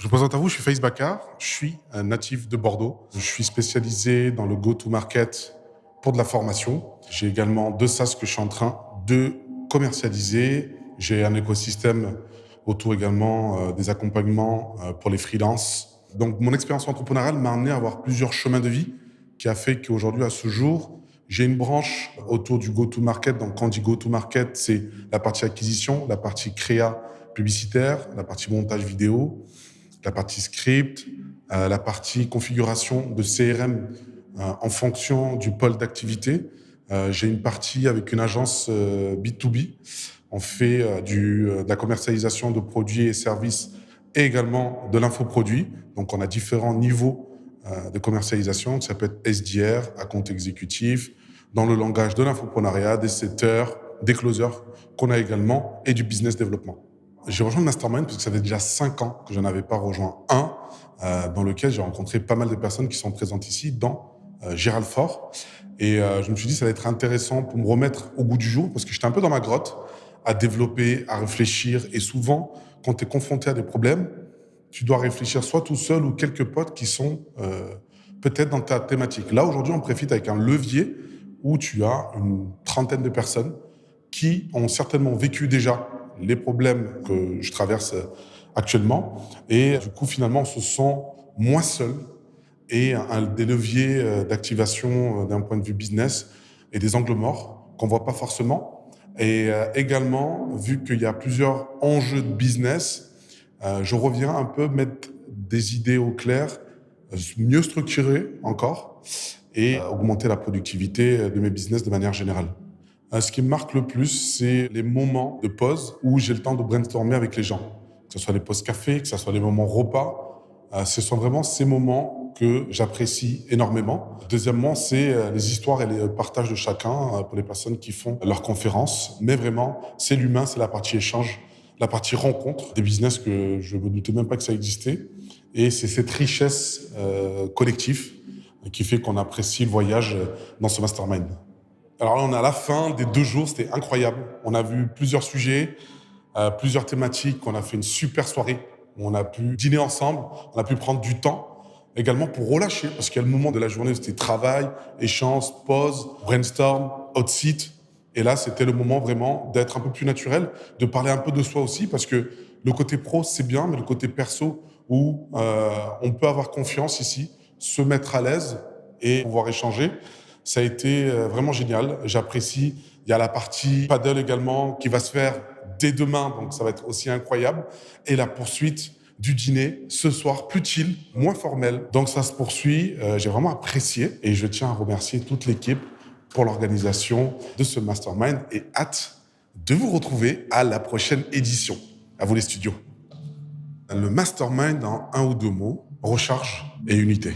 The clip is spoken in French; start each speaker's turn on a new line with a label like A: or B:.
A: Je me présente à vous, je suis Faïs Bakar, je suis un natif de Bordeaux. Je suis spécialisé dans le go-to-market pour de la formation. J'ai également deux SaaS que je suis en train de commercialiser. J'ai un écosystème autour également des accompagnements pour les freelances. Donc mon expérience entrepreneuriale m'a amené à avoir plusieurs chemins de vie qui a fait qu'aujourd'hui, à ce jour, j'ai une branche autour du go-to-market. Donc quand on dit go-to-market, c'est la partie acquisition, la partie créa publicitaire, la partie montage vidéo, la partie script, la partie configuration de CRM en fonction du pôle d'activité. J'ai une partie avec une agence B2B. On fait de la commercialisation de produits et services et également de l'infoproduit. Donc, on a différents niveaux de commercialisation. Ça peut être SDR, à compte exécutif, dans le langage de l'infoprenariat, des setters, des closers qu'on a également et du business développement. J'ai rejoint le Mastermind parce que ça fait déjà 5 ans que je n'en avais pas rejoint un, dans lequel j'ai rencontré pas mal de personnes qui sont présentes ici, dans Gérald Fort. Et je me suis dit, ça va être intéressant pour me remettre au goût du jour parce que j'étais un peu dans ma grotte à développer, à réfléchir. Et souvent, quand tu es confronté à des problèmes, tu dois réfléchir soit tout seul ou quelques potes qui sont peut-être dans ta thématique. Là, aujourd'hui, on profite avec un levier où tu as une trentaine de personnes qui ont certainement vécu déjà les problèmes que je traverse actuellement. Et du coup, finalement, on se sent moins seul et des leviers d'activation d'un point de vue business et des angles morts qu'on voit pas forcément. Et également, vu qu'il y a plusieurs enjeux de business, je reviens un peu mettre des idées au clair, mieux structurer encore et augmenter la productivité de mes business de manière générale. Ce qui me marque le plus, c'est les moments de pause où j'ai le temps de brainstormer avec les gens. Que ce soit les pauses café, que ce soit les moments repas. Ce sont vraiment ces moments que j'apprécie énormément. Deuxièmement, c'est les histoires et les partages de chacun pour les personnes qui font leurs conférences. Mais vraiment, c'est l'humain, c'est la partie échange, la partie rencontre des business que je me doutais même pas que ça existait. Et c'est cette richesse collective qui fait qu'on apprécie le voyage dans ce mastermind. Alors là, on est à la fin des 2 jours, c'était incroyable. On a vu plusieurs sujets, plusieurs thématiques. On a fait une super soirée. On a pu dîner ensemble, on a pu prendre du temps également pour relâcher, parce qu'il y a le moment de la journée où c'était travail, échange, pause, brainstorm, hot seat. Et là, c'était le moment vraiment d'être un peu plus naturel, de parler un peu de soi aussi, parce que le côté pro, c'est bien, mais le côté perso, où on peut avoir confiance ici, se mettre à l'aise et pouvoir échanger, ça a été vraiment génial. J'apprécie. Il y a la partie paddle également qui va se faire dès demain, donc ça va être aussi incroyable. Et la poursuite du dîner ce soir, plus chill, moins formel. Donc ça se poursuit. J'ai vraiment apprécié et je tiens à remercier toute l'équipe pour l'organisation de ce mastermind et hâte de vous retrouver à la prochaine édition. À vous les studios. Le mastermind en un ou deux mots, recharge et unité.